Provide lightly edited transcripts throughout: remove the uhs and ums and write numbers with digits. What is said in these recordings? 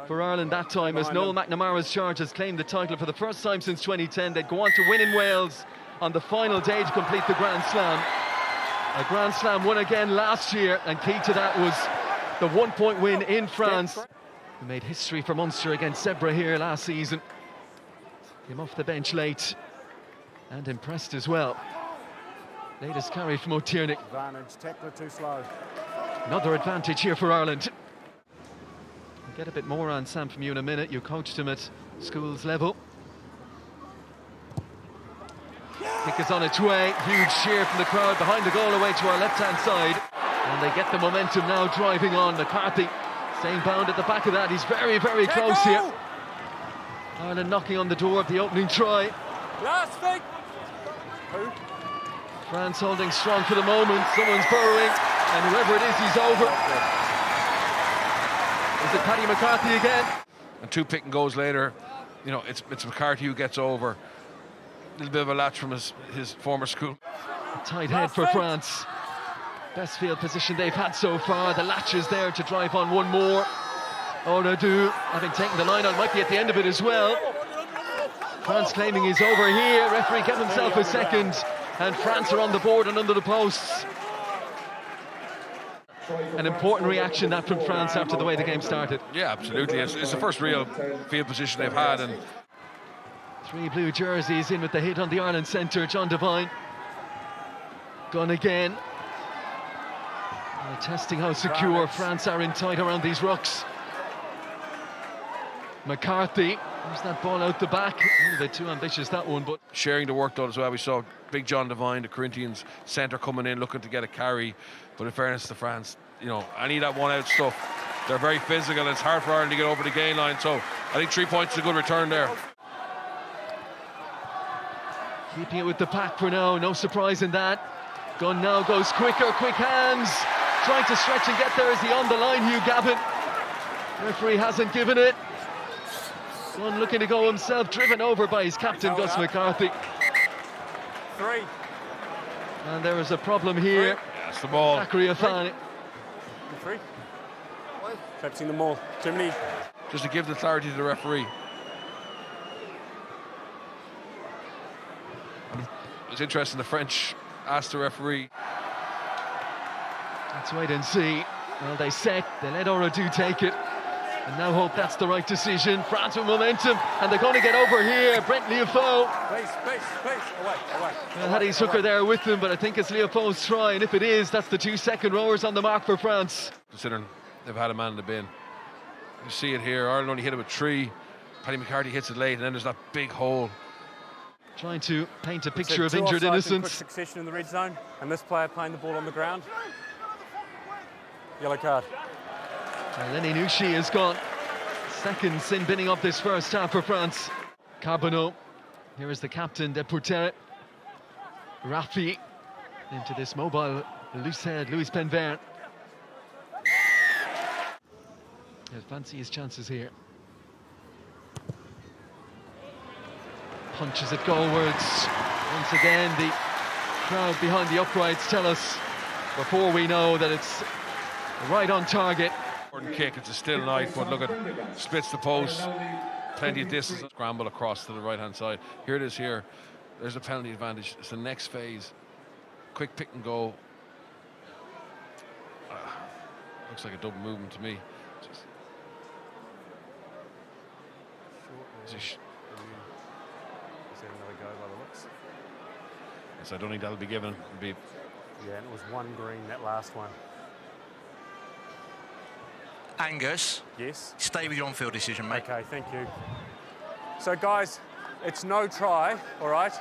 for Ireland that time, as Noel McNamara's Chargers claimed the title for the first time since 2010. They'd go on to win in Wales on the final day to complete the Grand Slam. A Grand Slam won again last year, and key to that was the 1-point win in France. Who made history for Munster against Zebra here last season. Came off the bench late and impressed as well. Latest carry from O'Tierney. Advantage, tackler too slow. Another advantage here for Ireland. We'll get a bit more on Sam from you in a minute. You coached him at schools level. Kick is on its way. Huge cheer from the crowd behind the goal away to our left-hand side. And they get the momentum now driving on. McCarthy staying bound at the back of that. He's very, very close here. Ireland knocking on the door of the opening try. Last thing. Who? France holding strong for the moment. Someone's burrowing, and whoever it is, he's over. Is it Paddy McCarthy again? And 2 pick and goes later, you know, it's McCarthy who gets over. A little bit of a latch from his former school. A tight head for France. Best field position they've had so far. The latch is there to drive on one more. Onadu, having taken the line on, might be at the end of it as well. France claiming he's over here. Referee gave himself a second, and France are on the board and under the posts. An important reaction that from France after the way the game started. Yeah, absolutely. It's the first real field position they've had. And 3 blue jerseys in with the hit on the Ireland centre. John Devine. Gone again. Testing how secure France are in tight around these rucks. McCarthy. There's that ball out the back. A little bit too ambitious, that one, but sharing the work done as well. We saw big John Devine, the Corinthians centre, coming in looking to get a carry. But in fairness to France, you know, any of that one-out stuff, they're very physical, and it's hard for Ireland to get over the gain line. So I think 3 points is a good return there. keeping it with the pack for now, no surprise in that. Gunn now goes quicker, quick hands, trying to stretch and get there. Is he on the line, Hugh Gavin? Referee hasn't given it. Gunn looking to go himself, driven over by his captain, Gus McCarthy. 3. And there is a problem here. That's the ball. Zachary Afani. 3. Catching them all. Jimmy. Just to give the clarity to the referee. It's interesting, the French asked the referee. Let's wait and see. Well, they set, they let Onadu take it, and now hope that's the right decision. France with momentum, and they're going to get over here. Brent Leopold. Place. Away. Well, had his hooker there with him, but I think it's Leopold's try, and if it is, that's the 2 second rowers on the mark for France. Considering they've had a man in the bin. You see it here, Ireland only hit it with 3. Paddy McCarthy hits it late, and then there's that big hole. Trying to paint a picture of injured innocence. Quick succession in the red zone, and this player playing the ball on the ground. Yellow card. And Lenny Nushi has gone. Second sin binning of this first half for France. Carbonneau. Here is the captain, Deportere. Rafi into this mobile loose head, Louis Penvert. He'll fancy his chances here. Punches it goalwards. Once again, the crowd behind the uprights tell us before we know that it's right on target. Important kick, it's a still knife, but look at, splits the post. Plenty of distance. Scramble across to the right hand side. Here it is here. There's a penalty advantage. It's the next phase. Quick pick and go. Looks like a double movement to me. Is there another go by the looks? Yes, I don't think that'll be given. It'll be... Yeah, and it was 1 green, that last one. Angus, Yes? stay with your on-field decision, mate. Okay, thank you. So, guys, it's no try, all right?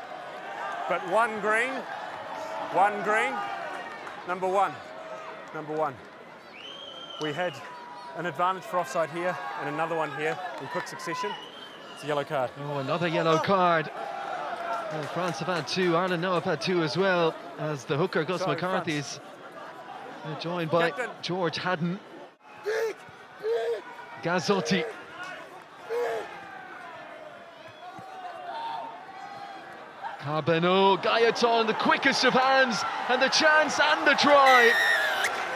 But 1 green, number one. We had an advantage for offside here and another one here in quick succession. It's a yellow card. Oh, another yellow card. Well, France have had 2, Ireland now have had 2 as well, as the hooker Gus McCarthy is joined by Captain. George Haddon. Gazzotti. Carbonneau, Gailleton, the quickest of hands, and the chance and the try.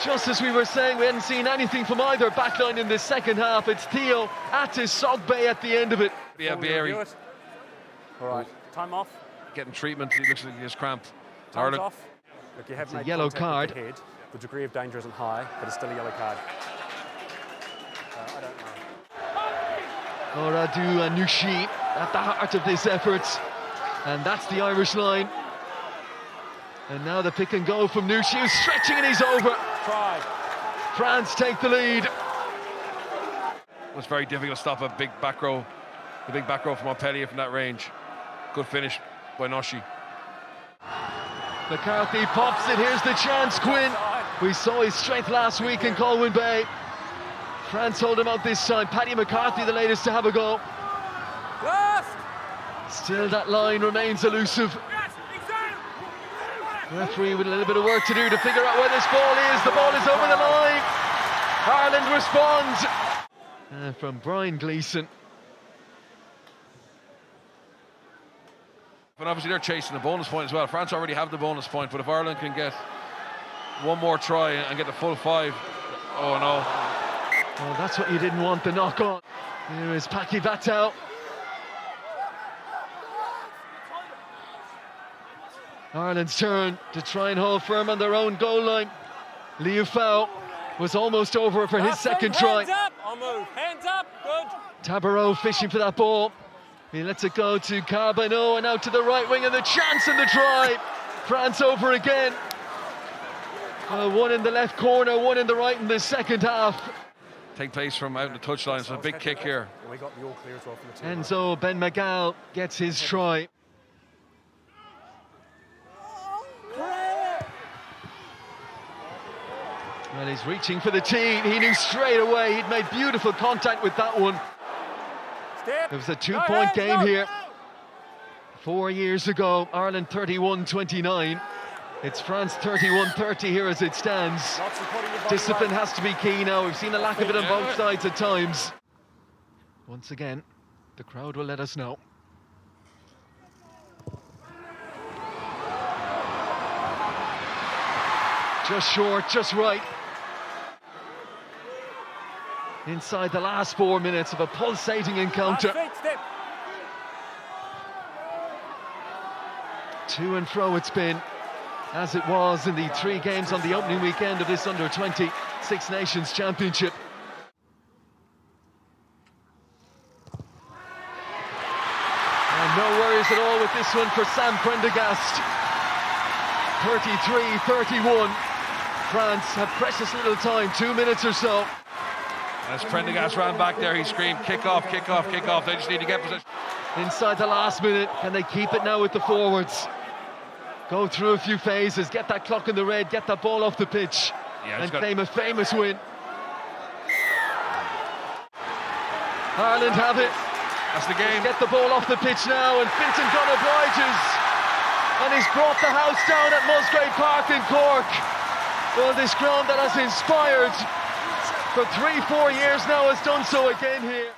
just as we were saying, we hadn't seen anything from either backline in the second half. It's Theo Atis Sogbay at the end of it. Yeah, Barry All right, time off. getting treatment. He looks like he has cramp. Time's Ireland. off. Look, you have It's a made yellow contact with card. the head. The degree of danger isn't high, but it's still a yellow card. I don't know. Oradu and Nushi at the heart of this effort. And that's the Irish line. And now the pick and go from Nushi, who's stretching and he's over. Try. France take the lead. It was very difficult to stop a big back row, the big back row from Montpellier from that range. Good finish by Noshi. McCarthy pops it, here's the chance, Quinn. We saw his strength last week in Colwyn Bay. France hold him out this time. Paddy McCarthy, the latest to have a go. Last. Still that line remains elusive. Referee with a little bit of work to do to figure out where this ball is. The ball is over the line. Ireland responds. From Brian Gleeson. But obviously they're chasing the bonus point as well. France already have the bonus point, but if Ireland can get one more try and get the full 5, oh no. Oh, that's what you didn't want, the knock on. Here is Paki Vatau. Ireland's turn to try and hold firm on their own goal line. Liu Fao was almost over for his second try. Hands up. I'll move. Hands up. Good. Tabarot fishing for that ball. He lets it go to Carbonneau and out to the right wing, and the chance and the try. France over again. One in the left corner, one in the right in the second half. Take place from out in the touchline, so a big kick here. We got the all clear as well from the team. Enzo Ben Magal gets his try. Well, he's reaching for the tee. He knew straight away he'd made beautiful contact with that one. Step. It was a 2-point game here. 4 years ago, Ireland 31-29. It's France 31-30 here as it stands. Discipline has to be key now. We've seen a lack of it on both sides at times. Once again, the crowd will let us know. Just short, just right. Inside the last 4 minutes of a pulsating encounter. To and fro it's been, as it was in the 3 games on the opening weekend of this Under-20 Six Nations Championship. And no worries at all with this one for Sam Prendergast. 33-31. France have precious little time, 2 minutes or so. As Prendergast ran back there, he screamed, kick off, kick off, kick off. They just need to get possession. Inside the last minute, can they keep it now with the forwards? Go through a few phases, get that clock in the red, get that ball off the pitch, and claim a famous win. Ireland have it. That's the game. Get the ball off the pitch now, and Fintan Gunn obliges. And he's brought the house down at Musgrave Park in Cork. Well, this ground that has inspired for 3-4 years now has done so again here.